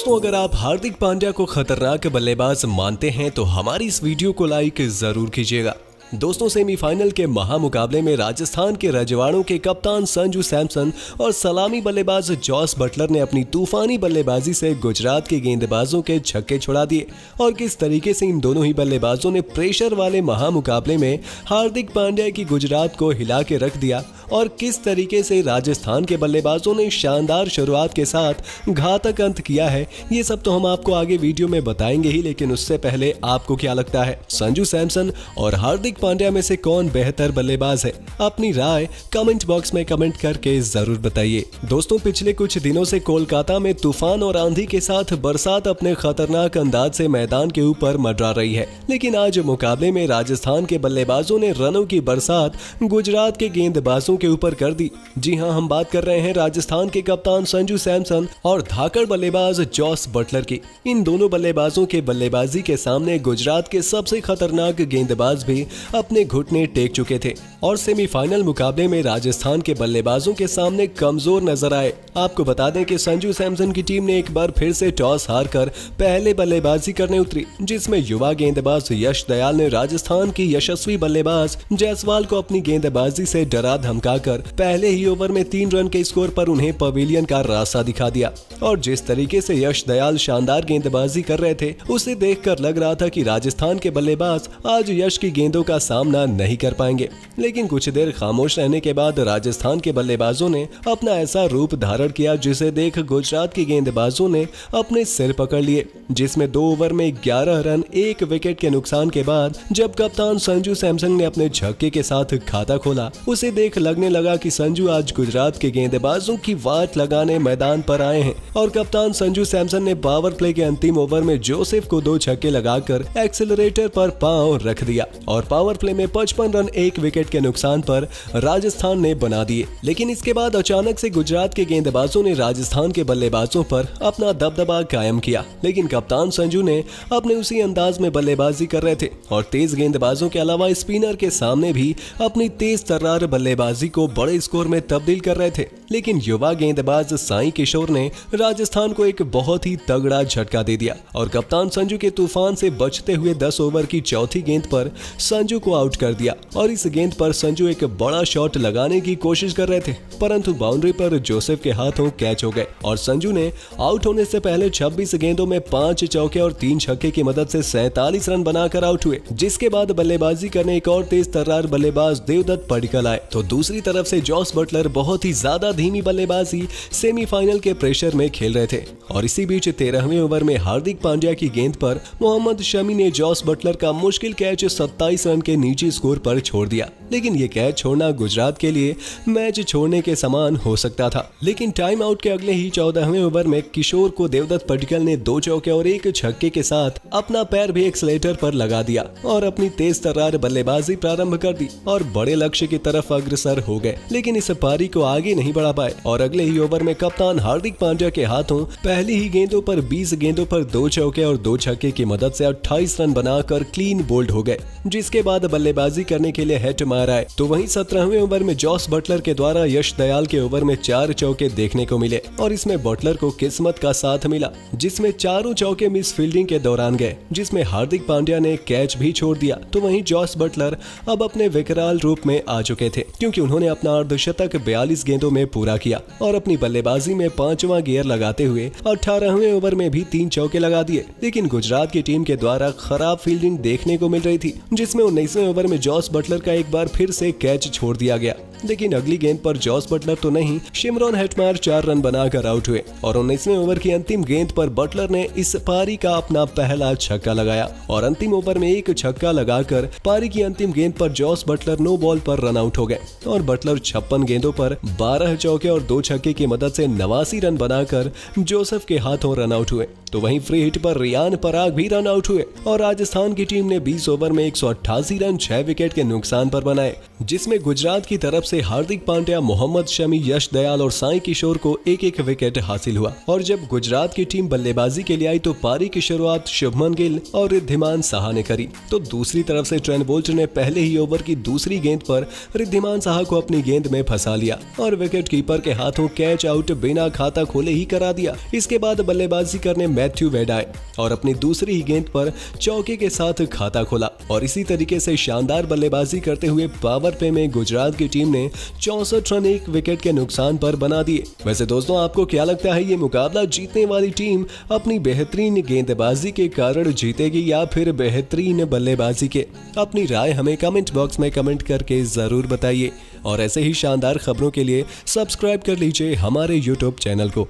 दोस्तों, अगर आप हार्दिक पांड्या को खतरनाक बल्लेबाज मानते हैं तो हमारी इस वीडियो को लाइक जरूर कीजिएगा। दोस्तों, सेमीफाइनल के महामुकाबले में राजस्थान के रजवाड़ों के कप्तान संजू सैमसन और सलामी बल्लेबाज जॉस बटलर ने अपनी तूफानी बल्लेबाजी से गुजरात के गेंदबाजों के छक्के छुड़ा दिए। और किस तरीके से इन दोनों ही बल्लेबाजों ने प्रेशर वाले महामुकाबले में हार्दिक पांड्या की गुजरात को हिला के रख दिया और किस तरीके से राजस्थान के बल्लेबाजों ने शानदार शुरुआत के साथ घातक अंत किया है, ये सब तो हम आपको आगे वीडियो में बताएंगे ही। लेकिन उससे पहले आपको क्या लगता है, संजू सैमसन और हार्दिक पांड्या में से कौन बेहतर बल्लेबाज है? अपनी राय कमेंट बॉक्स में कमेंट करके जरूर बताइए। दोस्तों, पिछले कुछ दिनों से कोलकाता में तूफान और आंधी के साथ बरसात अपने खतरनाक अंदाज से मैदान के ऊपर मंडरा रही है। लेकिन आज मुकाबले में राजस्थान के बल्लेबाजों ने रनों की बरसात गुजरात के गेंदबाजों के ऊपर कर दी। जी हां, हम बात कर रहे हैं राजस्थान के कप्तान संजू सैमसन और धाकड़ बल्लेबाज जॉस बटलर की। इन दोनों बल्लेबाजों के बल्लेबाजी के सामने गुजरात के सबसे खतरनाक गेंदबाज भी अपने घुटने टेक चुके थे और सेमीफाइनल मुकाबले में राजस्थान के बल्लेबाजों के सामने कमजोर नजर आए। आपको बता दें कि संजू सैमसन की टीम ने एक बार फिर से टॉस हारकर पहले बल्लेबाजी करने उतरी, जिसमें युवा गेंदबाज यश दयाल ने राजस्थान की यशस्वी बल्लेबाज जायसवाल को अपनी गेंदबाजी से डरा धमकाकर पहले ही ओवर में 3 रन के स्कोर पर उन्हें पवेलियन का रास्ता दिखा दिया। और जिस तरीके से यश दयाल शानदार गेंदबाजी कर रहे थे, उसे देखकर लग रहा था कि राजस्थान के बल्लेबाज आज यश की गेंदों का सामना नहीं कर पाएंगे। लेकिन कुछ देर खामोश रहने के बाद राजस्थान के बल्लेबाजों ने अपना ऐसा रूप धारण किया जिसे देख गुजरात के गेंदबाजों ने अपने सिर पकड़ लिए, जिसमें 2 ओवर में 11 रन 1 विकेट के नुकसान के बाद जब कप्तान संजू सैमसन ने अपने छक्के के साथ खाता खोला, उसे देख लगने लगा कि संजू आज गुजरात के गेंदबाजों की वाट लगाने मैदान पर आए हैं। और कप्तान संजू सैमसन ने पावर प्ले के अंतिम ओवर में जोसेफ को 2 छक्के लगाकर एक्सेलरेटर पर पांव रख दिया और पावर प्ले में 55 रन 1 विकेट के नुकसान पर राजस्थान ने बना दिए। लेकिन इसके बाद अचानक से गुजरात के गेंदबाजों ने राजस्थान के बल्लेबाजों पर अपना दबदबा कायम किया। लेकिन कप्तान संजू ने अपने उसी अंदाज में बल्लेबाजी कर रहे थे और तेज गेंदबाजों के अलावा स्पिनर के सामने भी अपनी तेज तर्रार बल्लेबाजी को बड़े स्कोर में तब्दील कर रहे थे। लेकिन युवा गेंदबाज साई किशोर ने राजस्थान को एक बहुत ही तगड़ा झटका दे दिया और कप्तान संजू के तूफान से बचते हुए 10 ओवर की चौथी गेंद पर संजू को आउट कर दिया। और इस गेंद पर संजू एक बड़ा शॉट लगाने की कोशिश कर रहे थे, परंतु बाउंड्री पर जोसेफ के हाथों कैच हो गए और संजू ने आउट होने से पहले 26 गेंदों में 5 चौके और 3 छक्के की मदद से 47 रन बनाकर आउट हुए। जिसके बाद बल्लेबाजी करने एक और तेज तर्रार बल्लेबाज देवदत्त पडिक्कल आए, तो दूसरी तरफ से जॉस बटलर बहुत ही ज्यादा धीमी बल्लेबाजी सेमीफाइनल के प्रेशर में खेल रहे थे। और इसी बीच 13वें ओवर में हार्दिक पांड्या की गेंद पर मोहम्मद शमी ने जॉस बटलर का मुश्किल कैच 27 रन के नीचे स्कोर पर छोड़ दिया। लेकिन ये कैच छोड़ना गुजरात के लिए मैच छोड़ने के समान हो सकता था। लेकिन टाइम आउट के अगले ही 14वें ओवर में किशोर को देवदत्त पडिक्कल ने 2 चौके और 1 छक्के के साथ अपना पैर भी एक्सीलेटर पर लगा दिया और अपनी तेज तर्रार बल्लेबाजी प्रारंभ कर दी और बड़े लक्ष्य की तरफ अग्रसर हो गए। लेकिन इस पारी को आगे नहीं बढ़ा पाए और अगले ही ओवर में कप्तान हार्दिक पांड्या के हाथों पहली ही गेंदों पर 20 गेंदों पर 2 चौके और 2 छक्के की मदद से 28 रन बनाकर क्लीन बोल्ड हो गए। जिसके बाद बल्लेबाजी करने के लिए हेट मार आए। तो वहीं 17वें ओवर में जॉस बटलर के द्वारा यश दयाल के ओवर में 4 चौके देखने को मिले और इसमें बटलर को किस्मत का साथ मिला, जिसमें चारों चौके मिस फील्डिंग के दौरान गए, जिसमें हार्दिक पांड्या ने कैच भी छोड़ दिया। तो वहीं जॉस बटलर अब अपने विकराल रूप में आ चुके थे, क्योंकि उन्होंने अपना अर्धशतक 42 गेंदों में पूरा किया और अपनी बल्लेबाजी में 5वां गियर लगाते हुए 18वें ओवर में भी 3 चौके लगा दिए। लेकिन गुजरात की टीम के द्वारा खराब फील्डिंग देखने को मिल रही थी, जिसमें 19वें ओवर में जॉस बटलर का एक बार फिर से कैच छोड़ दिया गया। लेकिन अगली गेंद पर जॉस बटलर तो नहीं, शिमरॉन हेटमायर 4 रन बनाकर आउट हुए और 19वें ओवर की अंतिम गेंद पर बटलर ने इस पारी का अपना पहला छक्का लगाया और अंतिम ओवर में 1 छक्का लगाकर पारी की अंतिम गेंद पर जॉस बटलर नो बॉल पर रन आउट हो गए और बटलर 56 गेंदों पर 12 चौके और 2 छक्के की मदद से 89 रन बनाकर जोसेफ के हाथों रन आउट हुए। तो वहीं फ्री हिट पर रियान पराग भी रन आउट हुए और राजस्थान की टीम ने 20 ओवर में 188 रन 6 विकेट के नुकसान पर बनाए, जिसमें गुजरात की तरफ से हार्दिक पांड्या, मोहम्मद शमी, यश दयाल और साई किशोर को एक एक विकेट हासिल हुआ। और जब गुजरात की टीम बल्लेबाजी के लिए आई तो पारी की शुरुआत शुभमन गिल और रिद्धिमान साहा ने करी। तो दूसरी तरफ से ट्रेंट बोल्ट ने पहले ही ओवर की दूसरी गेंद पर रिद्धिमान साहा को अपनी गेंद में फंसा लिया और विकेट कीपर के हाथों कैच आउट बिना खाता खोले ही करा दिया। इसके बाद बल्लेबाजी करने मैथ्यू वेड आए और अपनी दूसरी ही गेंद पर चौके के साथ खाता खोला और इसी तरीके से शानदार बल्लेबाजी करते हुए पावर प्ले में गुजरात की टीम ने 64 रन 1 विकेट के नुकसान पर बना दिए। वैसे दोस्तों, आपको क्या लगता है, ये मुकाबला जीतने वाली टीम अपनी बेहतरीन गेंदबाजी के कारण जीतेगी या फिर बेहतरीन बल्लेबाजी के? अपनी राय हमें कमेंट बॉक्स में कमेंट करके जरूर बताइए और ऐसे ही शानदार खबरों के लिए सब्सक्राइब कर लीजिए हमारे YouTube चैनल को।